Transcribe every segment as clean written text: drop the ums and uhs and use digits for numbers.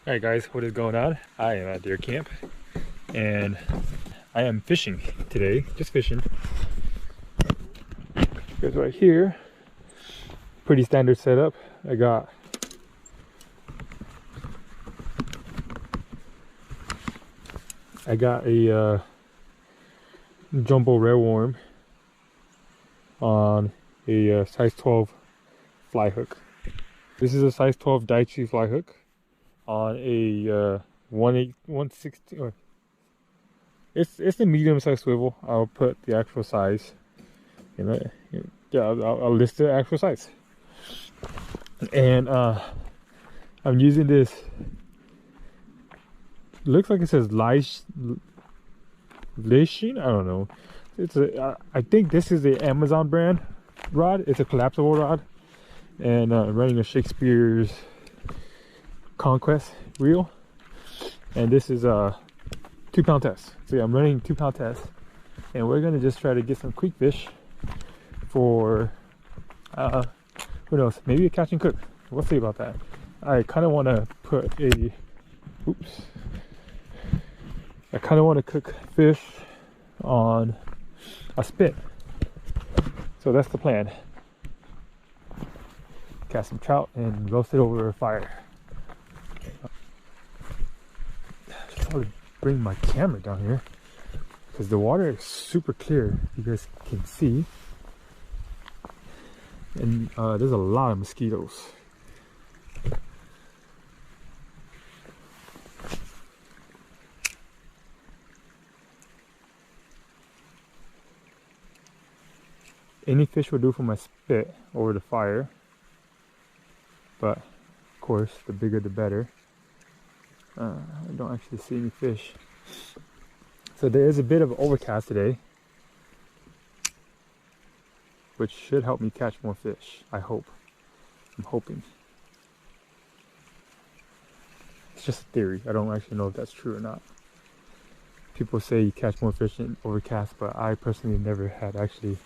Alright guys, what is going on? I am at deer camp and I am fishing today, just fishing. Because right here, pretty standard setup. I got a jumbo red worm on a size 12 fly hook. This is a size 12 Daichi fly hook on a 160, or it's a medium size swivel. I'll put the actual size in it. Yeah, I'll list the actual size. And I'm using this, looks like it says Leishin, I don't know. It's a I think this is the Amazon brand rod. It's a collapsible rod, and running a Shakespeare's Conquest reel, and this is a 2-pound test. So yeah, I'm running 2-pound test, and we're gonna just try to get some creek fish for who knows, maybe a catch and cook. We'll see about that. I kind of want to put a I kind of want to cook fish on a spit, so that's the plan. Catch some trout and roast it over a fire. I should probably bring my camera down here because the water is super clear, you guys can see, and there's a lot of mosquitoes. Any fish will do for my spit over the fire, but of course the bigger the better. I don't actually see any fish. So there is a bit of overcast today, which should help me catch more fish, I hope. I'm hoping. It's just a theory. I don't actually know if that's true or not. People say you catch more fish in overcast, but I personally never had actually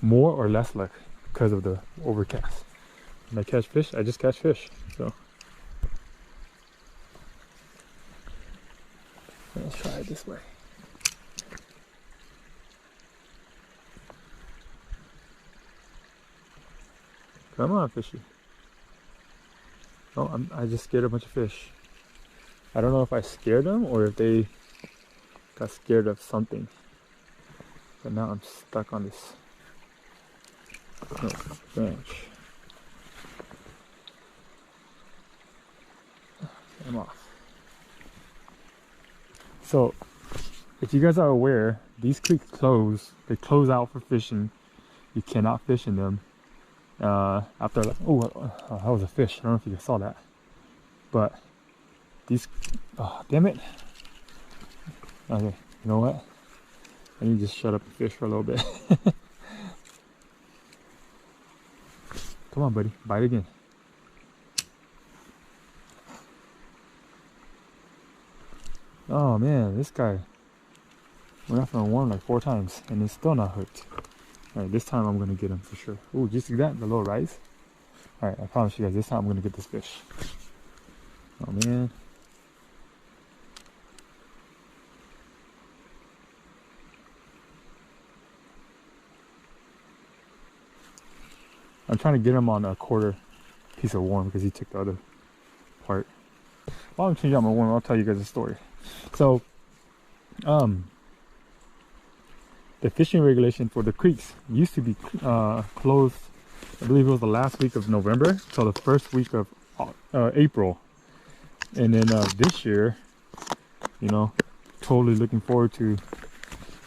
more or less luck because of the overcast. When I catch fish, I just catch fish. So let's try it this way. Come on, fishy. Oh, I just scared a bunch of fish. I don't know if I scared them or if they got scared of something. But now I'm stuck on this branch. I'm off. So, if you guys are aware, these creeks close. They close out for fishing. You cannot fish in them. After, oh, that was a fish. I don't know if you guys saw that. But these, oh, damn it. Okay, you know what? I need to just shut up and fish for a little bit. Come on, buddy, bite again. Oh man, this guy went off on one like 4 times and it's still not hooked. Alright, this time I'm gonna get him for sure. Oh, did you see that? The little rise? Alright, I promise you guys, this time I'm gonna get this fish. Oh man. I'm trying to get him on a quarter piece of worm because he took the other part. While I'm changing out my worm, I'll tell you guys a story. So, the fishing regulation for the creeks used to be closed, I believe it was the last week of November till the first week of April. And then this year, you know, totally looking forward to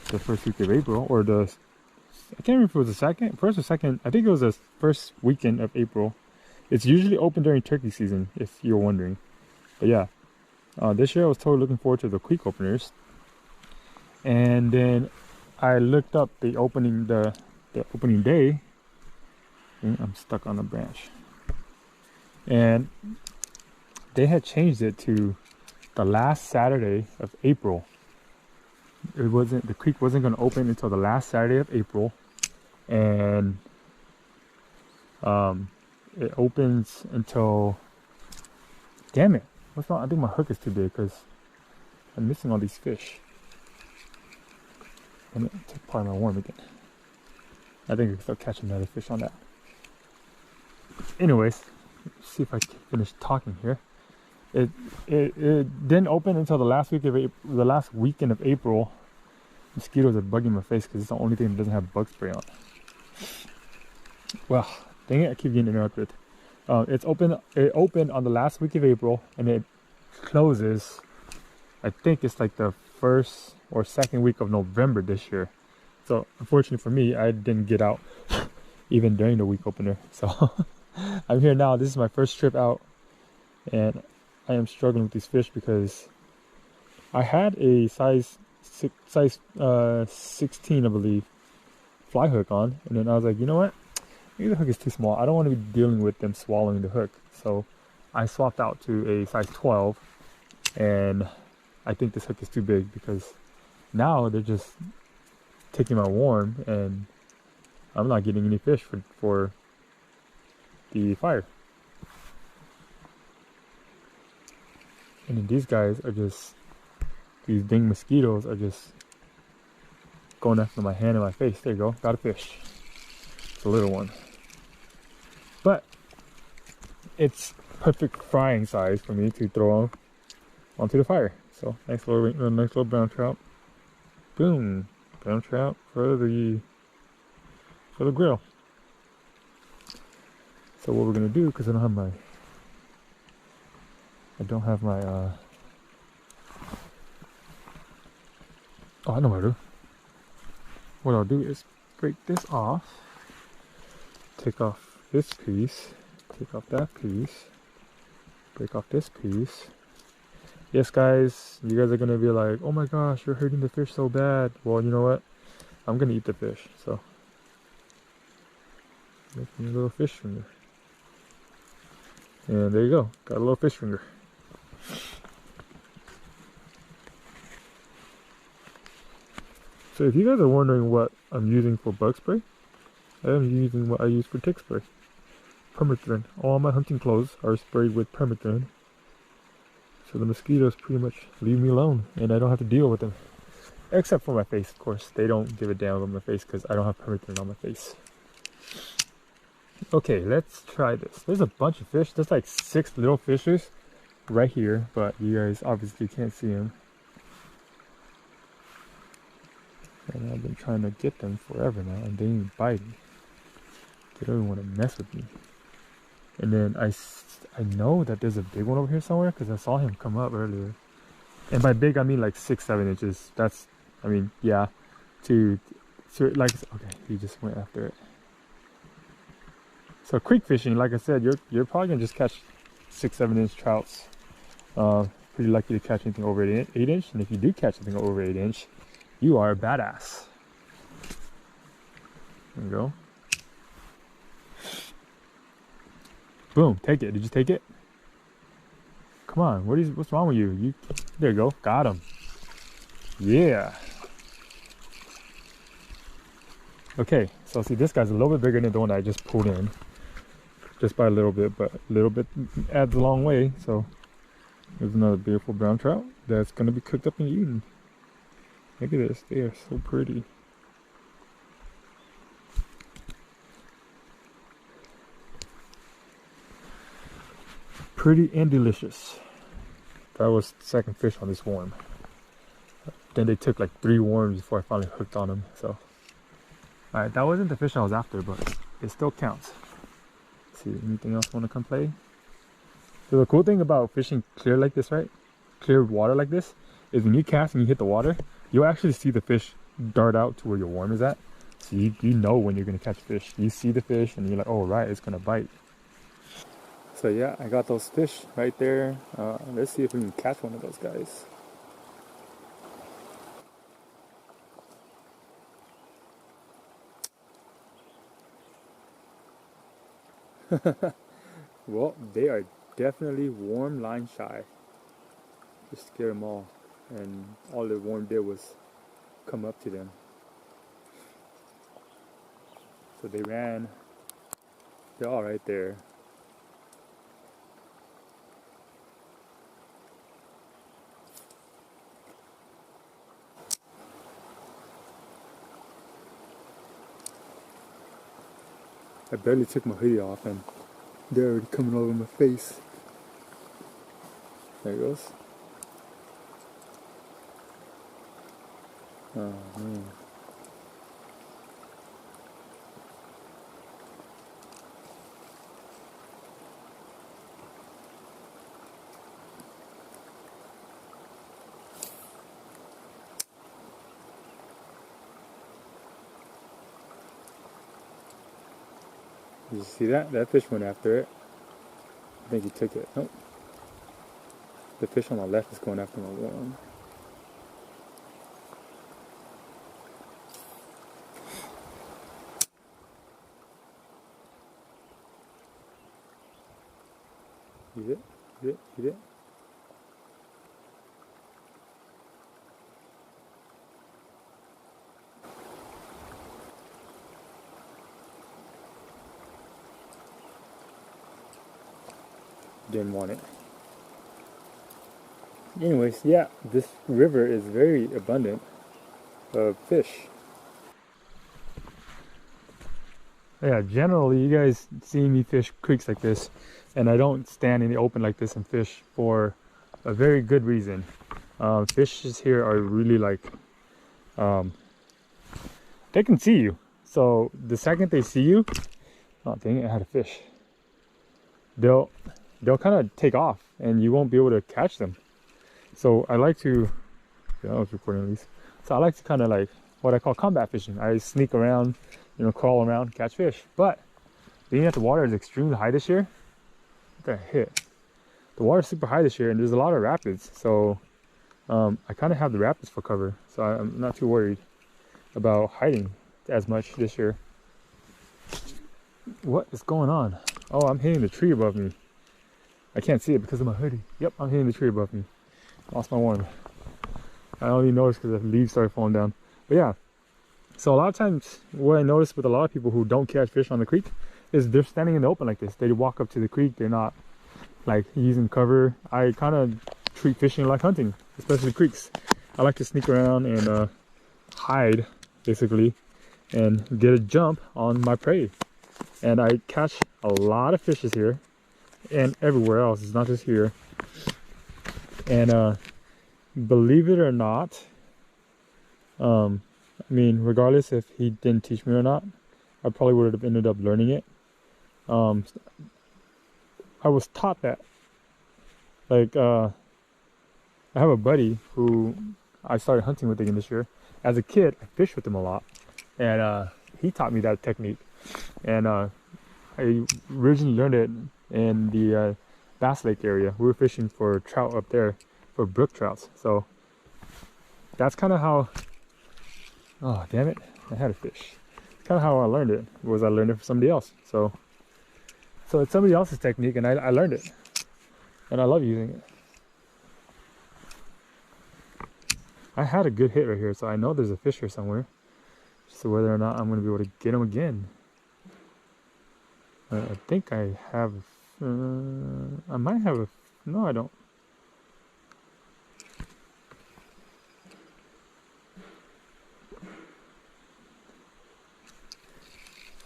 the first week of April, or the, I can't remember if it was the first or second, I think it was the first weekend of April. It's usually open during turkey season, if you're wondering. But yeah, this year I was totally looking forward to the creek openers. And then I looked up the opening day. I'm stuck on the branch. And they had changed it to the last Saturday of April. The creek wasn't going to open until the last Saturday of April, and it opens until, damn it, What's wrong? I think my hook is too big because I'm missing all these fish. Let me take part of my worm again. I think I can start catching another fish on that. Anyways, let's see if I can finish talking here. It didn't open until the last week of the last weekend of April. Mosquitoes are bugging my face because it's the only thing that doesn't have bug spray on. Well, dang it, I keep getting interrupted. It opened on the last week of April and it closes, I think it's like the first or second week of November this year. So unfortunately for me, I didn't get out even during the week opener. So I'm here now. This is my first trip out and I am struggling with these fish because I had a size 16, I believe, fly hook on, and then I was like, you know what? Maybe the hook is too small. I don't want to be dealing with them swallowing the hook. So I swapped out to a size 12, and I think this hook is too big because now they're just taking my worm, and I'm not getting any fish for the fire. And then these guys are just, these dang mosquitoes are just going after my hand and my face. There you go, got a fish. It's a little one. But it's perfect frying size for me to throw onto the fire. So nice little brown trout. Boom, brown trout for the grill. So what we're gonna do, because I don't have my oh, I know what I'll do. What I'll do is break this off, take off this piece, take off that piece, break off this piece. Yes guys, you guys are gonna be like, oh my gosh, you're hurting the fish so bad. Well, you know what? I'm gonna eat the fish, so make me a little fish finger. And there you go, got a little fish finger. So if you guys are wondering what I'm using for bug spray, I am using what I use for tick spray. Permethrin. All my hunting clothes are sprayed with permethrin. So the mosquitoes pretty much leave me alone and I don't have to deal with them. Except for my face, of course. They don't give a damn about my face because I don't have permethrin on my face. Okay, let's try this. There's a bunch of fish. There's like 6 little fishes right here, but you guys obviously can't see them. And I've been trying to get them forever now, and they ain't biting. They don't even want to mess with me. And then I know that there's a big one over here somewhere because I saw him come up earlier. And by big, I mean like 6-7 inches. That's, I mean, yeah. To like, okay, he just went after it. So creek fishing, like I said, you're probably gonna just catch 6-7 inch trouts. Pretty lucky to catch anything over 8 inch. And if you do catch anything over 8 inch, you are a badass. There you go. Boom, take it. Did you take it? Come on, what's wrong with you? There you go, got him. Yeah. Okay, so see, this guy's a little bit bigger than the one I just pulled in. Just by a little bit, but a little bit adds a long way. So there's another beautiful brown trout that's gonna be cooked up and eaten. Look at this, they are so pretty. Pretty and delicious. That was the second fish on this worm. Then they took like 3 worms before I finally hooked on them. So, alright, that wasn't the fish I was after, but it still counts. Let's see, anything else want to come play? So the cool thing about fishing clear like this, right? Clear water like this, is when you cast and you hit the water, you'll actually see the fish dart out to where your worm is at. So you know when you're going to catch fish. You see the fish and you're like, oh right, it's going to bite. So yeah, I got those fish right there. Let's see if we can catch one of those guys. Well, they are definitely worm line shy. Just scare them all. And all the worm did was come up to them. So they ran. They're all right there. I barely took my hoodie off and they're already coming all over my face. There it goes. Oh man. Did you see that? That fish went after it. I think he took it. Nope. The fish on my left is going after my one. Eat it, eat it, eat it. Didn't want it. Anyways, yeah, this river is very abundant of fish. Yeah, generally you guys see me fish creeks like this, and I don't stand in the open like this and fish for a very good reason. Fishes here are really like, they can see you. So the second they see you, oh dang it, I had a fish. They'll kind of take off and you won't be able to catch them. So I like to, yeah, I was recording at least. So I like to kind of like what I call combat fishing. I sneak around, you know, crawl around, catch fish. But being that the water is extremely high this year, look at that hit. The water's super high this year and there's a lot of rapids. So I kind of have the rapids for cover. So I'm not too worried about hiding as much this year. What is going on? Oh, I'm hitting the tree above me. I can't see it because of my hoodie. Yep, I'm hitting the tree above me. Lost my worm. I only noticed because the leaves started falling down. But yeah, so a lot of times what I notice with a lot of people who don't catch fish on the creek is they're standing in the open like this. They walk up to the creek. They're not like using cover. I kind of treat fishing like hunting, especially creeks. I like to sneak around and hide basically and get a jump on my prey. And I catch a lot of fishes here and everywhere else. It's not just here. And believe it or not, I mean, regardless if he didn't teach me or not, I probably would have ended up learning it. I was taught that. Like, I have a buddy who I started hunting with again this year. As a kid, I fished with him a lot. And he taught me that technique. And I originally learned it in the Bass Lake area. We were fishing for trout up there, for brook trouts. So that's kind of how, oh damn it, I had a fish. Kind of how I learned it, was I learned it from somebody else. So it's somebody else's technique and I learned it. And I love using it. I had a good hit right here, so I know there's a fish here somewhere. So whether or not I'm going to be able to get him again. I think I have, I might have a, no I don't.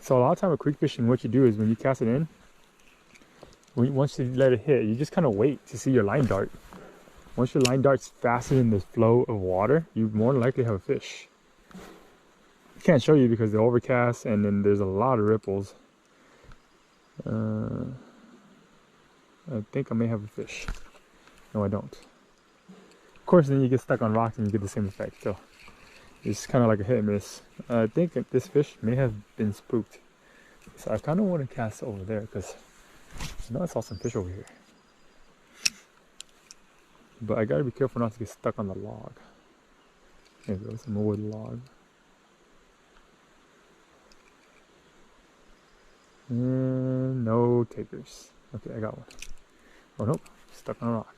So a lot of time with creek fishing, what you do is when you cast it in, once you let it hit, you just kind of wait to see your line dart. Once your line darts faster than the flow of water, you more than likely have a fish. I can't show you because they're overcast and then there's a lot of ripples. I think I may have a fish. No, I don't. Of course, then you get stuck on rocks and you get the same effect. So it's kind of like a hit and miss. I think that this fish may have been spooked. So I kind of want to cast over there because I know I saw some fish over here. But I gotta be careful not to get stuck on the log. There goes some wood log. And no takers. Okay, I got one. Oh nope, stuck on a rock.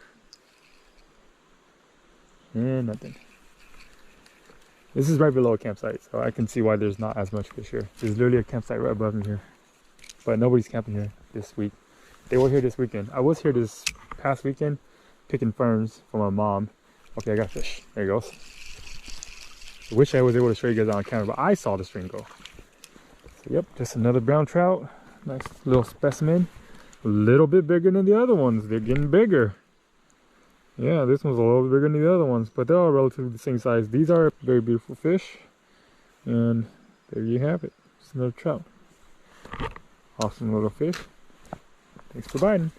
And nothing. This is right below a campsite, so I can see why there's not as much fish here. There's literally a campsite right above me here. But nobody's camping here this week. They were here this weekend. I was here this past weekend picking ferns for my mom. Okay, I got fish. There he goes. I wish I was able to show you guys on camera, but I saw the string go. So, yep, just another brown trout. Nice little specimen. A little bit bigger than the other ones. They're getting bigger. Yeah, this one's a little bigger than the other ones, but they're all relatively the same size. These are very beautiful fish. And there you have it. Just another trout. Awesome little fish. Thanks for biting.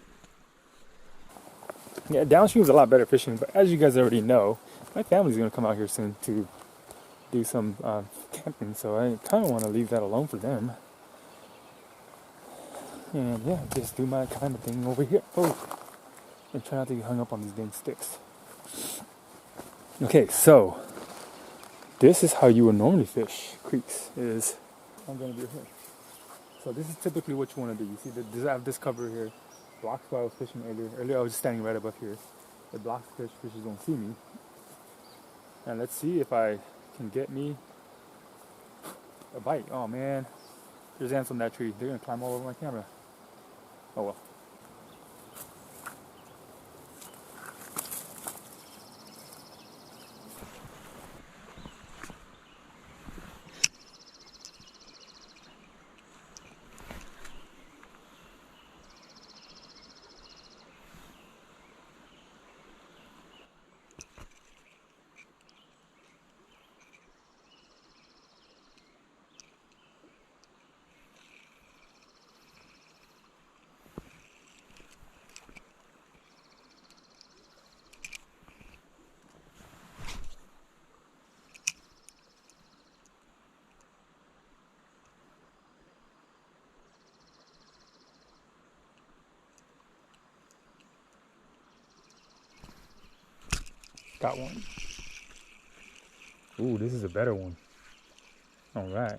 Yeah, downstream is a lot better fishing, but as you guys already know, my family's going to come out here soon to do some camping, so I kind of want to leave that alone for them. And yeah, just do my kind of thing over here. Oh, and try not to get hung up on these dang sticks. Okay, so this is how you would normally fish creeks. I'm going to do here. So this is typically what you want to do. You see, I have this cover here. Blocks where I was fishing earlier. Earlier I was just standing right above here. It blocks fish. Fishes don't see me. And let's see if I can get me a bite. Oh man, there's ants on that tree. They're gonna climb all over my camera. Oh well. Got one. Ooh, this is a better one. All right.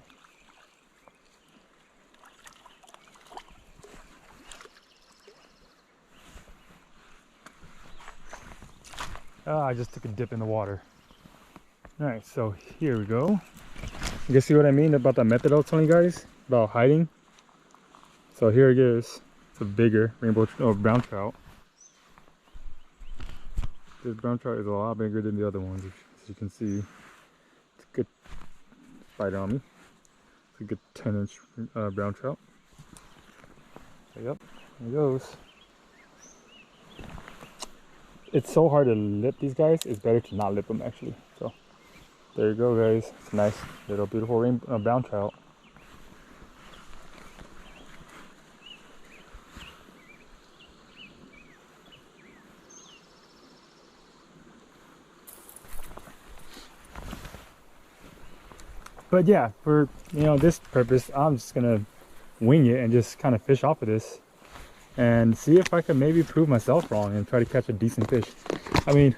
I just took a dip in the water. All right, so here we go. You guys see what I mean about that method I was telling you guys about hiding? So here it is. It's a bigger brown trout. This brown trout is a lot bigger than the other ones, as you can see. It's a good bite on me. It's a good 10-inch brown trout. So yep, there it goes. It's so hard to lip these guys. It's better to not lip them actually. So there you go, guys. It's a nice little beautiful brown trout. But yeah, for this purpose, I'm just gonna wing it and just kind of fish off of this and see if I can maybe prove myself wrong and try to catch a decent fish. I mean,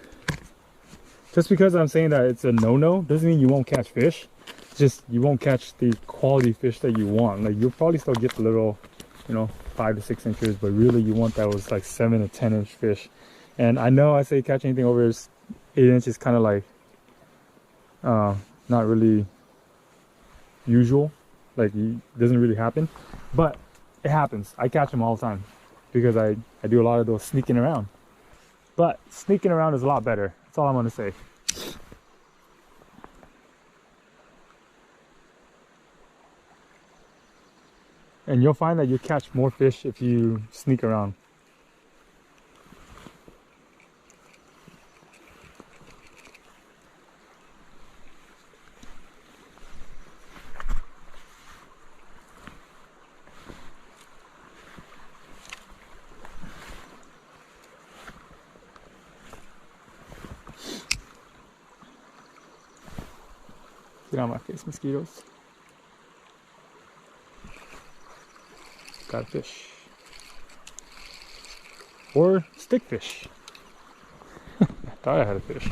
just because I'm saying that it's a no-no doesn't mean you won't catch fish. It's just you won't catch the quality fish that you want. Like you'll probably still get the little, 5 to 6 inches, but really you want those like 7 to 10 inch fish. And I know I say catch anything over 8 inches kind of like not really usual, like it doesn't really happen, but it happens. I catch them all the time because I do a lot of those sneaking around. But sneaking around is a lot better. That's all I'm gonna say. And you'll find that you catch more fish if you sneak around. Get on my face, mosquitoes. Got a fish. Or stick fish. I thought I had a fish.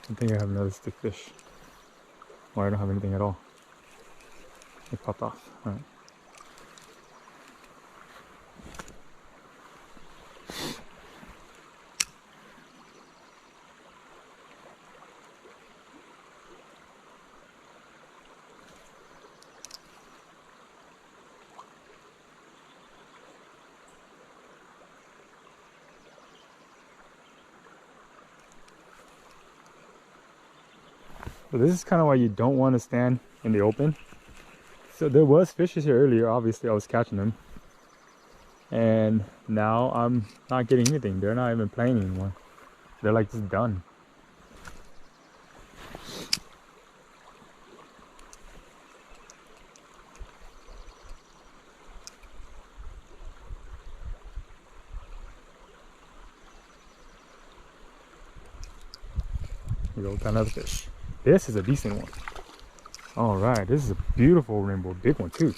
I think I have another stick fish. Or I don't have anything at all. It popped off. All right. So this is kind of why you don't want to stand in the open. So there was fishes here earlier. Obviously I was catching them. And now I'm not getting anything. They're not even playing anymore. They're like just done. We go, got another fish. This is a decent one. All right, this is a beautiful rainbow, big one too.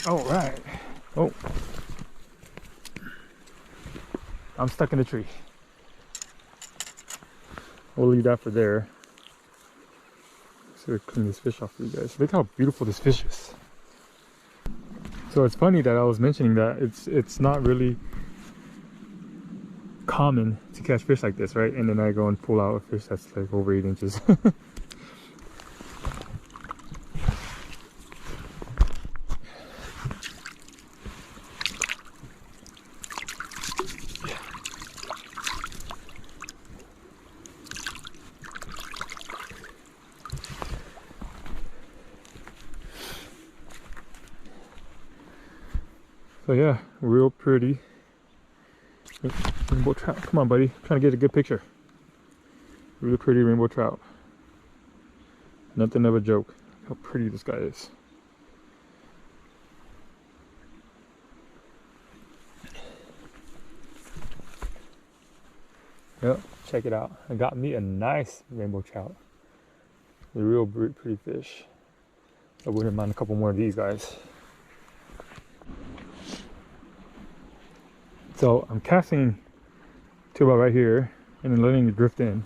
All right. Oh, I'm stuck in the tree. We'll leave that for there. So clean this fish off for you guys. Look how beautiful this fish is. So it's funny that I was mentioning that it's not really common to catch fish like this, right? And then I go and pull out a fish that's like over 8 inches. So yeah, real pretty rainbow trout. Come on, buddy. I'm trying to get a good picture. Really pretty rainbow trout. Nothing of a joke. How pretty this guy is. Yep, check it out. I got me a nice rainbow trout. A real pretty fish. I wouldn't mind a couple more of these guys. So I'm casting to about right here and then letting it drift in.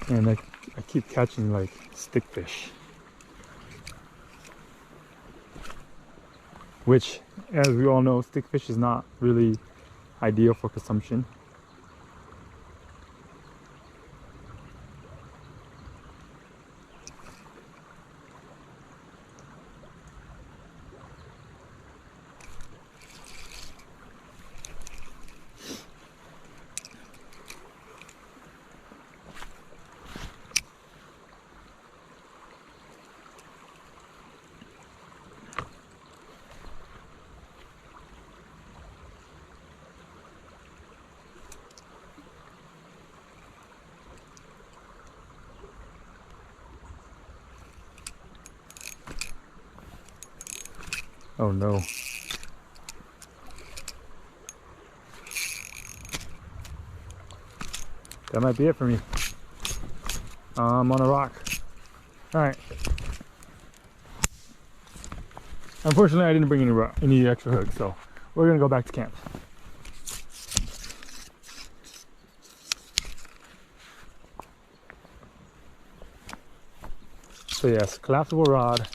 And I keep catching like stickfish, which, as we all know, stickfish is not really ideal for consumption. Oh no. That might be it for me. I'm on a rock. Alright. Unfortunately, I didn't bring any extra hooks, so we're gonna go back to camp. So yes, collapsible rod.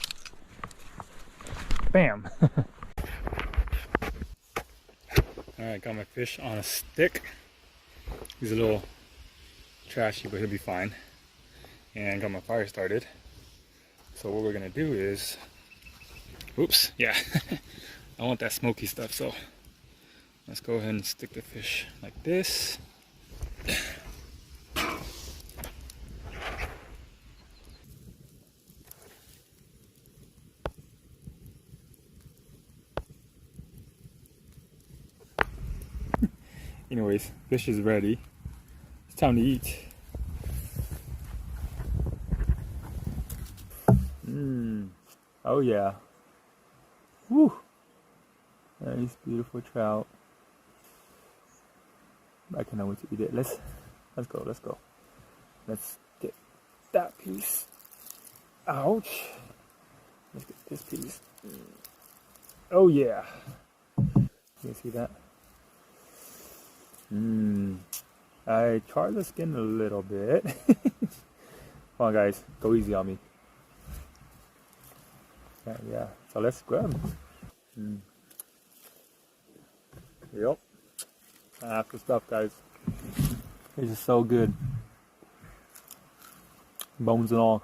Bam! Alright, got my fish on a stick. He's a little trashy, but he'll be fine. And got my fire started. So what we're gonna do is, oops, yeah, I want that smoky stuff, so let's go ahead and stick the fish like this. Anyways, fish is ready. It's time to eat. Oh yeah. Woo! Nice, beautiful trout. I cannot wait to eat it. Let's go. Let's get that piece. Ouch! Let's get this piece. Oh yeah. You see that? I charred the skin a little bit. Come on guys, go easy on me. Yeah. So let's grab. Yep. That's the stuff, guys. This is so good. Bones and all.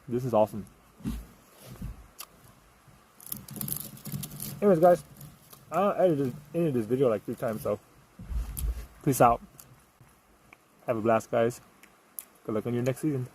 This is awesome. Anyways, guys, I edited this video like 3 times, so peace out. Have a blast, guys. Good luck on your next season.